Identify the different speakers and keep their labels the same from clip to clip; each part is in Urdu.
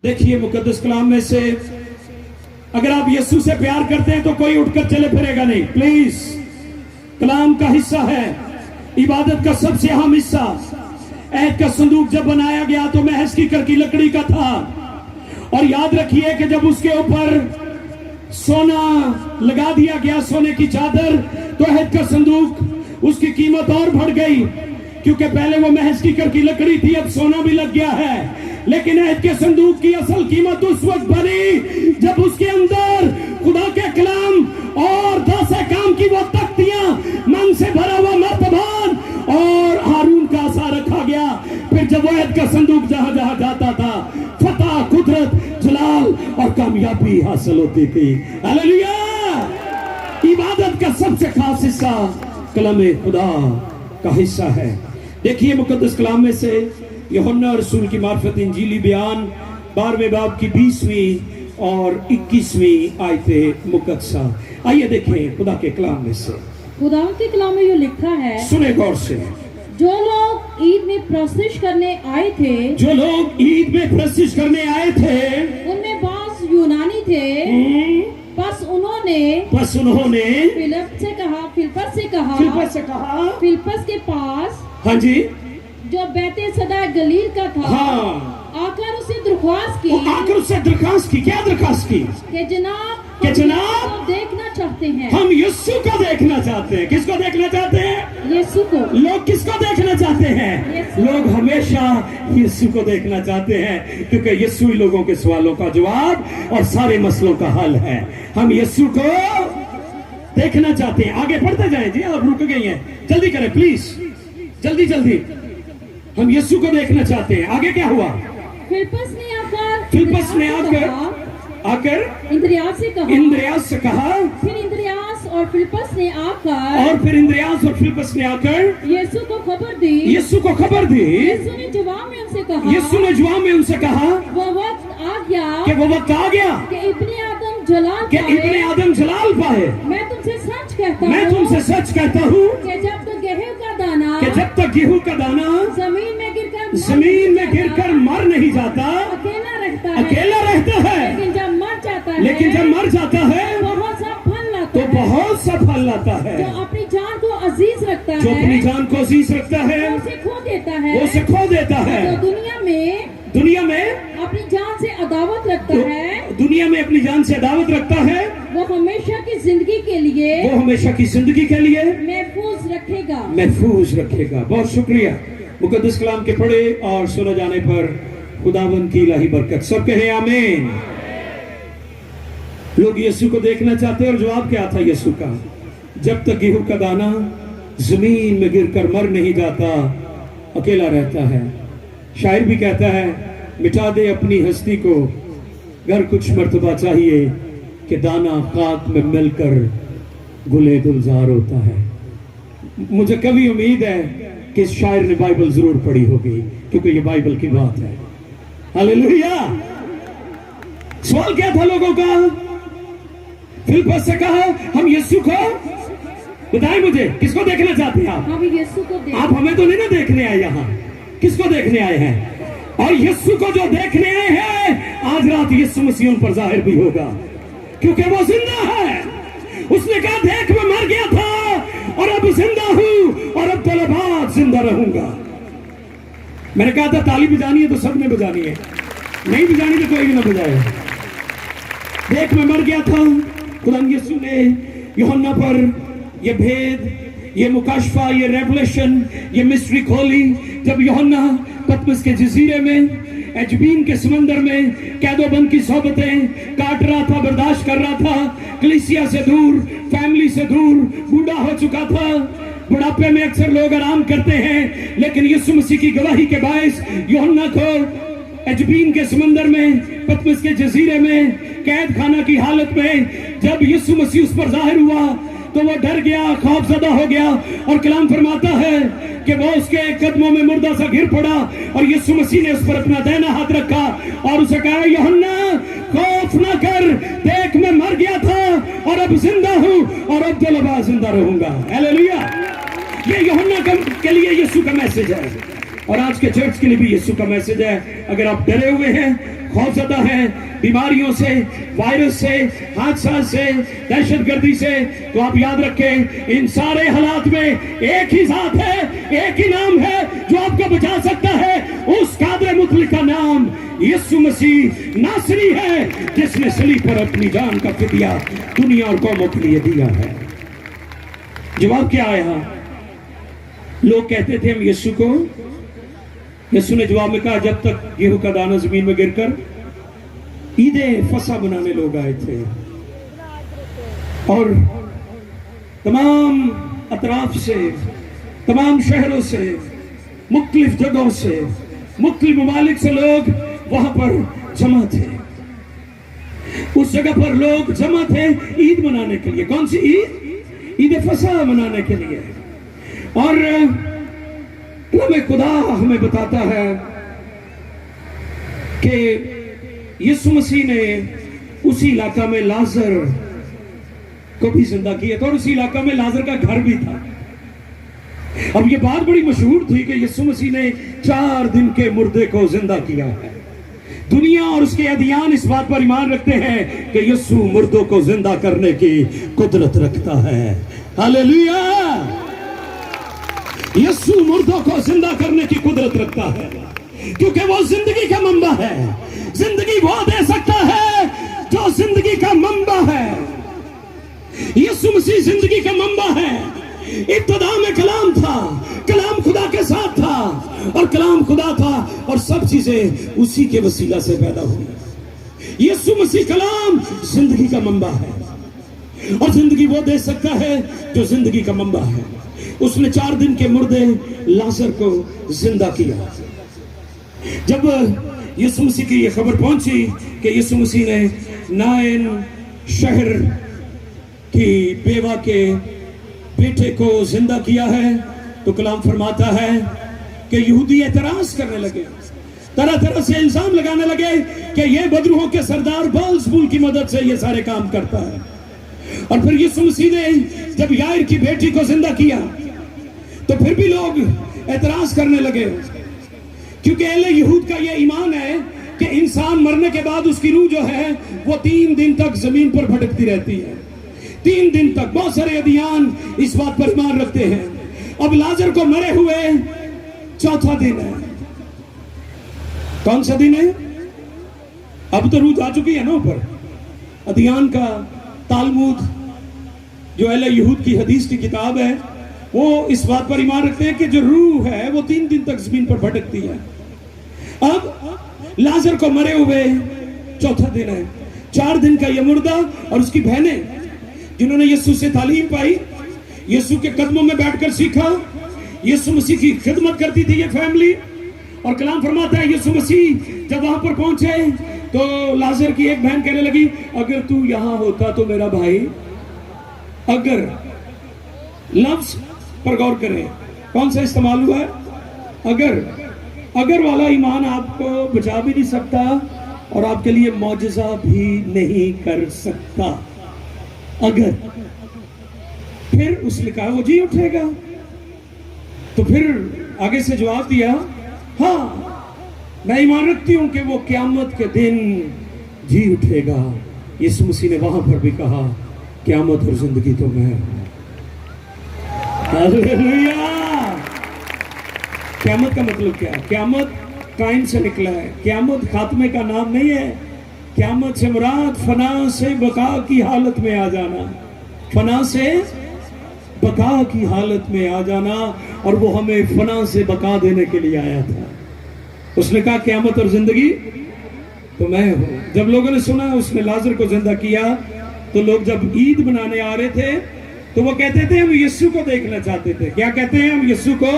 Speaker 1: دیکھیے مقدس کلام میں سے اگر آپ یسوع سے پیار کرتے ہیں تو کوئی اٹھ کر چلے پھرے گا نہیں. پلیز, کلام کا حصہ ہے, عبادت کا سب سے اہم حصہ. عہد کا صندوق جب بنایا گیا تو محض کیکر کی لکڑی کا تھا, اور یاد رکھیے کہ جب اس کے اوپر سونا لگا دیا گیا, سونے کی چادر, تو عہد کا صندوق اس کی قیمت اور بڑھ گئی, کیونکہ پہلے وہ محض کیکر کی لکڑی تھی, اب سونا بھی لگ گیا ہے. لیکن عہد کے صندوق کی اصل قیمت اس وقت بنی جب اس کے اندر خدا کے کلام اور 10 احکام کی وہ تختیاں, من سے بھرا ہوا مرتبان اور ہارون کا عصا رکھا گیا. پھر جب وہ عہد کا صندوق جہاں جہاں جاتا تھا, فتح, قدرت, جلال اور کامیابی حاصل ہوتی تھی. ہاللیلویا. عبادت کا سب سے خاص حصہ کلام خدا کا حصہ ہے. دیکھیے مقدس کلام میں سے یوحنا رسول کی معرفت انجیلی بیان 12ویں باب کی 20ویں اور 21ویں آیت مقدسہ. آئیے دیکھیں خدا کے کلام میں سے.
Speaker 2: خدا کے کلام میں یہ لکھا ہے,
Speaker 1: سنیں غور سے.
Speaker 2: جو لوگ عید میں پرستش کرنے آئے تھے,
Speaker 1: جو لوگ عید میں پرستش کرنے آئے تھے,
Speaker 2: ان میں بعض یونانی تھے. بس انہوں نے فلپس سے کہا فلپس کے پاس,
Speaker 1: ہاں جی,
Speaker 2: جو بیت صدا گلیل کا تھا,
Speaker 1: ہاں,
Speaker 2: آ کر اسے درخواست کی,
Speaker 1: کیا درخواست کی
Speaker 2: کہ جناب
Speaker 1: جناب
Speaker 2: دیکھنا چاہتے ہیں.
Speaker 1: ہم یسوع کو دیکھنا چاہتے ہیں. کس کو دیکھنا چاہتے ہیں؟
Speaker 2: یسوع کو.
Speaker 1: لوگ کس کو دیکھنا چاہتے ہیں؟ لوگ ہمیشہ یسوع کو دیکھنا چاہتے ہیں, کیونکہ یسوع لوگوں کے سوالوں کا جواب اور سارے مسئلوں کا حل ہے. ہم یسوع کو دیکھنا چاہتے ہیں. آگے بڑھتے جائیں جی, آپ رک گئی ہیں, جلدی کریں پلیز, جلدی. ہم یسوع کو دیکھنا چاہتے ہیں. آگے کیا ہوا؟
Speaker 2: فلپس نے آ کر اندریاس سے کہا. پھر اندریاس اور فلپس نے آ کر یسوع کو خبر دی. یسوع نے جواب میں ان سے کہا, وہ وقت آ گیا کہ ابن آدم جلال پائے. میں تم سے سچ کہتا ہوں کہ جب تک گیہوں کا دانہ زمین میں گر کر مر نہیں جاتا, اکیلا رہتا ہے, لیکن جب مر جاتا ہے تو بہت سا پھل لاتا ہے. جو اپنی جان کو عزیز رکھتا ہے, اسے کھو دیتا ہے. جو دنیا میں اپنی جان سے عداوت رکھتا ہے, وہ ہمیشہ کی زندگی کے لیے
Speaker 1: محفوظ رکھے گا. بہت شکریہ. مقدس کلام کے پڑھے اور سنا جانے پر خداوند کی الہی برکت. سب کہیں آمین. لوگ یسوع کو دیکھنا چاہتے ہیں, اور جواب کیا تھا یسوع کا؟ جب تک گیہوں کا دانہ زمین میں گر کر مر نہیں جاتا, اکیلا رہتا ہے. شاعر بھی کہتا ہے, مٹا دے اپنی ہستی کو, گر کچھ مرتبہ چاہیے کہ دانہ خاک میں مل کر گلے گلزار ہوتا ہے. مجھے کبھی امید ہے کہ اس شاعر نے بائبل ضرور پڑھی ہوگی, کیونکہ یہ بائبل کی بات ہے. ہاللیلویا. سوال کیا تھا لوگوں کا؟ فلپس سے کہا, ہم یسوع کو بتائیں, مجھے کس کو دیکھنا چاہتے ہیں آپ؟ آپ ہمیں تو نہیں نا دیکھنے آئے یہاں, کس کو دیکھنے آئے ہیں؟ اور یسوع کو جو دیکھنے آئے ہیں, آج رات یسوع مسیح ان پر ظاہر بھی ہوگا, کیونکہ وہ زندہ ہے. اس نے کہا, دیکھ میں مر گیا تھا اور اب زندہ ہوں, اور اب طلبات زندہ رہوں گا. میں نے کہا تھا تالی بجانی ہے تو سب نے بجانی ہے, نہیں بجانی تو کوئی بھی نہ بجائے. دیکھ میں مر گیا تھا. خدا یسوع نے یوحنا پر یہ بھید, یہ مکاشفہ, یہ ریولیشن, یہ مسٹری کھولی جب یوحنا پتمس کے جزیرے میں, ایجبین کے سمندر میں قید و بند کی صحبتیں کاٹ رہا تھا, برداشت کر رہا تھا, کلیسیا سے دور, فیملی سے دور, بوڑھا ہو چکا تھا. بڑھاپے میں اکثر لوگ آرام کرتے ہیں, لیکن یسوع مسیح کی گواہی کے باعث یوحنا کو ایجبین کے سمندر میں, پتمس کے جزیرے میں, قید خانہ کی حالت میں جب یسوع مسیح اس پر ظاہر ہوا تو وہ ڈر گیا, خوف زدہ ہو گیا, اور کلام فرماتا ہے کہ وہ اس کے قدموں میں مردہ سا گر پڑا, اور یسوع مسیح نے اس پر اپنا دائنا ہاتھ رکھا اور اسے کہا, یوحنا خوف نہ کر, دیکھ میں مر گیا تھا اور اب زندہ ہوں, اور اب طلبا زندہ رہوں گا. ہاللیلویا. یہ یوحنا کے لیے یسوع کا میسج ہے, اور آج کے چرچ کے لیے بھی یسوع کا میسج ہے. اگر آپ ڈرے ہوئے ہیں, خوفزدہ ہیں بیماریوں سے، وائرس سے، حادثات سے، دہشت گردی سے، تو آپ یاد رکھیں ان سارے حالات میں ایک ہی ذات ہے، ایک ہی نام ہے جو آپ کو بچا سکتا ہے، اس قادر مطلق کا نام یسوع مسیح ناصری ہے، جس نے صلیب پر اپنی جان کا فدیہ دنیا اور قوموں کے لیے دیا ہے۔ جواب کیا آیا؟ لوگ کہتے تھے ہم یسوع کو، یسوع نے جواب میں کہا جب تک گیہوں کا دانہ زمین میں گر کر عید فصح بنانے لوگ آئے تھے، اور تمام اطراف سے، تمام شہروں سے، مختلف جگہوں سے، مختلف ممالک سے لوگ وہاں پر جمع تھے، اس جگہ پر لوگ جمع تھے عید منانے کے لیے۔ کون سی عید؟ عید فصح منانے کے لیے۔ اور کلام خدا ہمیں بتاتا ہے کہ یسوع مسیح نے اسی علاقہ میں لازر کو بھی زندہ کیا تھا، اور اسی علاقہ میں لازر کا گھر بھی تھا۔ اب یہ بات بڑی مشہور تھی کہ یسوع مسیح نے 4 دن کے مردے کو زندہ کیا ہے۔ دنیا اور اس کے ادیان اس بات پر ایمان رکھتے ہیں کہ یسوع مردوں کو زندہ کرنے کی قدرت رکھتا ہے۔ ہاللیلویا! یسوع مردوں کو زندہ کرنے کی قدرت رکھتا ہے، کیونکہ وہ زندگی کا منبع ہے۔ زندگی وہ دے سکتا ہے جو زندگی کا منبع ہے۔ یسوع مسیح زندگی کا منبع ہے۔ ابتدا میں کلام تھا، کلام خدا کے ساتھ تھا، اور کلام خدا تھا، اور سب چیزیں اسی کے وسیلہ سے پیدا ہوئی۔ یسوع مسیح کلام زندگی کا منبع ہے، اور زندگی وہ دے سکتا ہے جو زندگی کا منبع ہے۔ اس نے 4 دن کے مردے لازر کو زندہ کیا۔ جب یسوع مسیح کی یہ خبر پہنچی کہ یسوع مسیح نے نائن شہر کی بیوہ کے بیٹے کو زندہ کیا ہے، تو کلام فرماتا ہے کہ یہودی اعتراض کرنے لگے، طرح طرح سے الزام لگانے لگے کہ یہ بدروحوں کے سردار بیلزبول کی مدد سے یہ سارے کام کرتا ہے۔ اور پھر یسوع مسیح نے جب یائر کی بیٹی کو زندہ کیا تو پھر بھی لوگ اعتراض کرنے لگے، کیونکہ اہل یہود کا یہ ایمان ہے کہ انسان مرنے کے بعد اس کی روح جو ہے وہ 3 دن تک زمین پر بھٹکتی رہتی ہے۔ 3 دن تک بہت سارے ادیان اس بات پر ایمان رکھتے ہیں۔ اب لازر کو مرے ہوئے 4تھا دن ہے۔ کون سا دن ہے؟ اب تو روح جا چکی ہے نا اوپر۔ ادیان کا تالمود جو اہل یہود کی حدیث کی کتاب ہے، وہ اس بات پر ایمان رکھتے ہیں کہ جو روح ہے وہ 3 دن تک زمین پر بھٹکتی ہے۔ اب لازر کو مرے ہوئے 4تھا دن ہے۔ 4 دن کا یہ مردہ اور اس کی بہنیں جنہوں نے یسوع سے تعلیم پائی، یسوع کے قدموں میں بیٹھ کر سیکھا، یسوع مسیح کی خدمت کرتی تھی یہ فیملی۔ اور کلام فرماتا ہے یسوع مسیح جب وہاں پر پہنچے تو لازر کی ایک بہن کہنے لگی اگر تو یہاں ہوتا تو میرا بھائی۔ اگر لفظ پر غور کریں، کون سا استعمال ہوا ہے؟ اگر والا ایمان آپ کو بچا بھی نہیں سکتا اور آپ کے لیے معجزہ بھی نہیں کر سکتا۔ اگر پھر اس نے کہا وہ جی اٹھے گا، تو پھر آگے سے جواب دیا ہاں میں ایمان رکھتی ہوں کہ وہ قیامت کے دن جی اٹھے گا۔ یسوع مسیح نے وہاں پر بھی کہا قیامت اور زندگی تو میں ہوں۔ ہاللیلویا! قیامت کا مطلب کیا ہے؟ قیامت قائم سے نکلا ہے۔ قیامت خاتمے کا نام نہیں ہے۔ قیامت سے مراد فنا سے بقا کی حالت میں آ جانا، فنا سے بقا کی حالت میں آ جانا، اور وہ ہمیں فنا سے بقا دینے کے لیے آیا تھا۔ اس نے کہا قیامت اور زندگی تو میں ہوں۔ جب لوگوں نے سنا اس نے لازر کو زندہ کیا تو لوگ جب عید منانے آ رہے تھے تو وہ کہتے تھے ہم یسوع کو دیکھنا چاہتے تھے۔ کیا کہتے ہیں؟ ہم یسوع کو،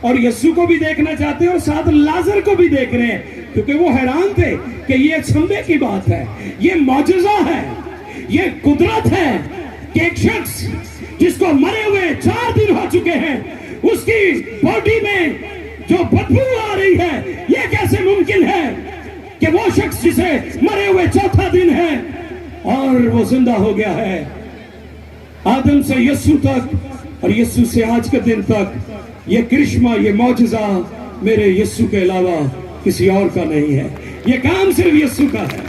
Speaker 1: اور یسوع کو بھی دیکھنا چاہتے ہیں اور ساتھ لازر کو بھی دیکھ رہے ہیں، کیونکہ وہ حیران تھے کہ یہ ایک سنبے کی بات ہے، یہ معجزہ ہے، یہ قدرت ہے کہ ایک شخص جس کو مرے ہوئے 4 دن ہو چکے ہیں اس کی باڈی میں جو بدبو آ رہی ہے، یہ کیسے ممکن ہے کہ وہ شخص جسے مرے ہوئے 4تھا دن ہے اور وہ زندہ ہو گیا ہے۔ آدم سے یسوع تک اور یسوع سے آج کے دن تک یہ کرشمہ، یہ معجزہ میرے یسوع کے علاوہ کسی اور کا نہیں ہے۔ یہ کام صرف یسوع کا ہے.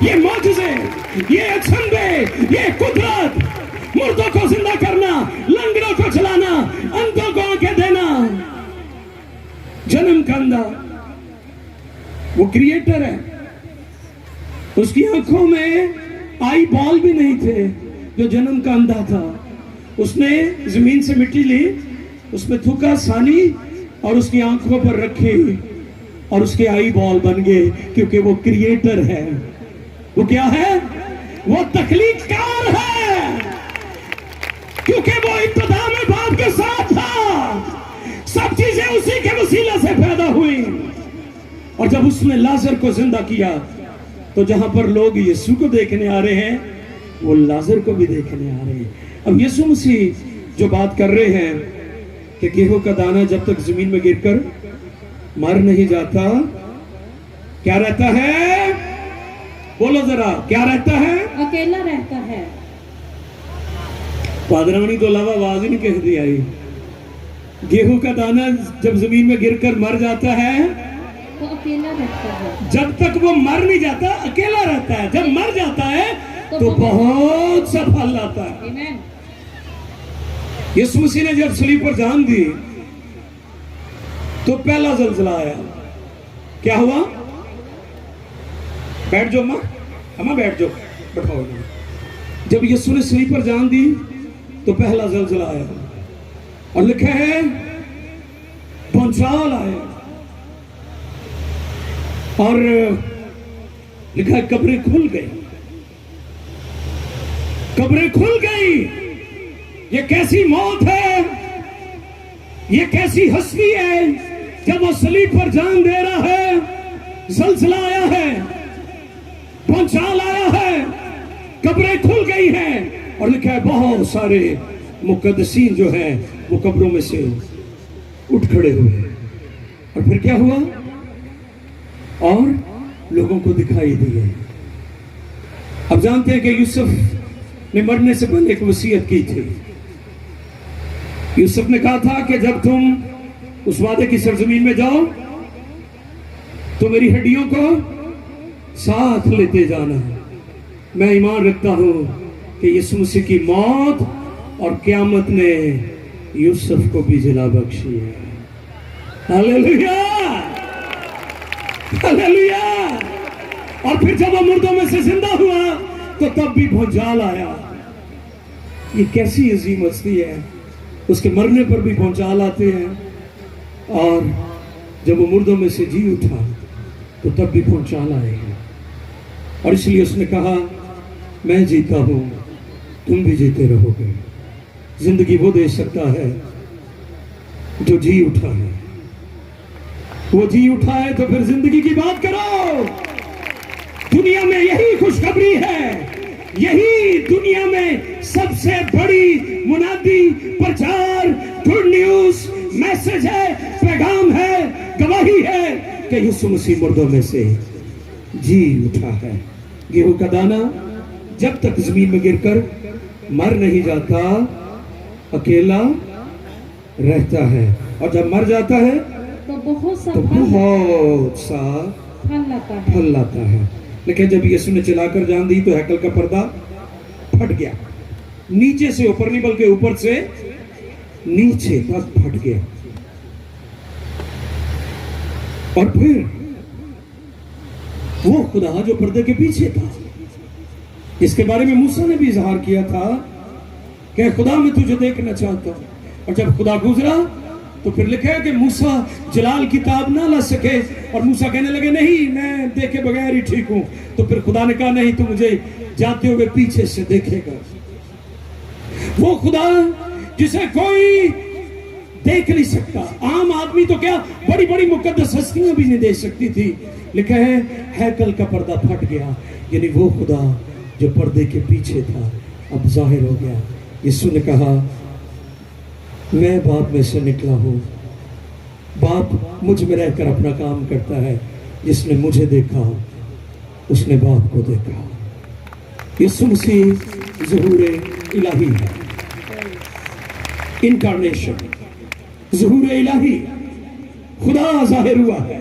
Speaker 1: یہ معجزے، یہ اچھنبے، یہ قدرت، مردوں کو زندہ کرنا، لنگڑوں کو چلانا، اندھوں کو آنکھیں دینا. جنم کا اندھا وہ کریٹر ہے. اس کی آنکھوں میں آئی بال بھی نہیں تھے. جو جنم کا اندھا تھا اس نے زمین سے مٹی لی، اس میں تھوکا سانی اور اس کی آنکھوں پر رکھی اور اس کے آئی بال بن گئے. کیونکہ وہ کریٹر ہے. وہ کیا ہے؟ وہ تخلیق کار ہے. کیونکہ وہ ابتدا میں باپ کے ساتھ تھا. سب چیزیں اسی کے وسیلے سے پیدا ہوئی. اور جب اس نے لازر کو زندہ کیا تو جہاں پر لوگ یسوع کو دیکھنے آ رہے ہیں وہ لازر کو بھی دیکھنے آ رہے ہیں. اب یسوع مسیح جو بات کر رہے ہیں کہ گیہوں کا دانہ جب تک زمین میں گر کر مر نہیں جاتا کیا رہتا ہے؟ بولو ذرا، کیا رہتا ہے؟
Speaker 2: اکیلا رہتا ہے.
Speaker 1: پادرانی تو علاوہ آواز ہی نہیں کہہ دی آئی. گیہوں کا دانہ جب زمین میں گر کر مر جاتا ہے
Speaker 2: تو اکیلا رہتا ہے.
Speaker 1: جب تک وہ مر نہیں جاتا اکیلا رہتا ہے. جب مر جاتا ہے تو بہت سا پھل لاتا ہے.
Speaker 2: آمین.
Speaker 1: یسوع مسیح نے جب صلیب پر جان دی تو پہلا زلزلہ آیا. کیا ہوا؟ بیٹھ جاؤ ماں بیٹھ جاؤ، بٹھاؤ. جب یسوع نے صلیب پر جان دی تو پہلا زلزلہ آیا اور لکھا ہے بھونچال آیا اور لکھا ہے قبریں کھل گئی. قبریں کھل گئی. یہ کیسی موت ہے، یہ کیسی ہستی ہے. جب وہ صلیب پر جان دے رہا ہے زلزلہ آیا ہے، بھونچال آیا ہے، قبریں کھل گئی ہیں اور لکھا ہے بہت سارے مقدسین جو ہیں وہ قبروں میں سے اٹھ کھڑے ہوئے. اور پھر کیا ہوا؟ اور لوگوں کو دکھائی دیے. اب جانتے ہیں کہ یوسف نے مرنے سے پہلے ایک وصیت کی تھی. یوسف نے کہا تھا کہ جب تم اس وعدے کی سرزمین میں جاؤ تو میری ہڈیوں کو ساتھ لیتے جانا. میں ایمان رکھتا ہوں کہ یسوع مسیح کی موت اور قیامت نے یوسف کو بھی جلا بخشی ہے. ہاللیلویہ، ہاللیلویہ. اور پھر جب وہ مردوں میں سے زندہ ہوا تو تب بھی بھونچال آیا. یہ کیسی عظیم ہستی ہے. اس کے مرنے پر بھی بھونچال آتے ہیں اور جب وہ مردوں میں سے جی اٹھا تو تب بھی بھونچال آئے گا. اور اس لیے اس نے کہا میں جیتا ہوں تم بھی جیتے رہو گے. زندگی وہ دے سکتا ہے جو جی اٹھا ہے. وہ جی اٹھا ہے تو پھر زندگی کی بات کرو. دنیا میں یہی خوشخبری ہے. یہی دنیا میں سب سے بڑی منادی، پرچار، گڈ نیوز، میسج ہے، پیغام ہے، گواہی ہے کہ یسوع مسیح مردوں میں سے جی اٹھا ہے. گیہوں کا دانہ جب تک زمین میں گر کر مر نہیں جاتا اکیلا رہتا ہے اور جب مر جاتا ہے
Speaker 2: تو بہت
Speaker 1: سا
Speaker 2: پھل
Speaker 1: لاتا ہے. لیکن جب یسوع نے چلا کر جان دی تو ہیکل کا پردہ پھٹ گیا. نیچے سے اوپر نہیں بلکہ اوپر سے نیچے تک پھٹ گیا. اور پھر وہ خدا جو پردے کے پیچھے تھا، اس کے بارے میں موسیٰ نے بھی اظہار کیا تھا کہ خدا میں تجھے دیکھنا چاہتا ہوں. اور جب خدا گزرا تو پھر لکھا ہے کہ موسیٰ جلال کتاب نہ لا سکے اور موسیٰ کہنے لگے نہیں میں دیکھے بغیر ہی ٹھیک ہوں. تو پھر خدا نے کہا نہیں تو مجھے جاتے ہوئے پیچھے سے دیکھے گا. وہ خدا جسے کوئی دیکھ نہیں سکتا. عام آدمی تو کیا بڑی بڑی مقدس ہستیاں بھی نہیں دیکھ سکتی تھی. لکھا ہے ہیکل کا پردہ پھٹ گیا. یعنی وہ خدا جو پردے کے پیچھے تھا اب ظاہر ہو گیا. یسوع نے کہا میں باپ میں سے نکلا ہوں. باپ مجھ میں رہ کر اپنا کام کرتا ہے. جس نے مجھے دیکھا اس نے باپ کو دیکھا. یسوع مسیح ظہور الہی ہے. انکارنیشن، ظہور الہی. خدا ظاہر ہوا ہے.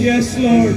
Speaker 1: Yes, Lord.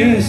Speaker 1: Yes.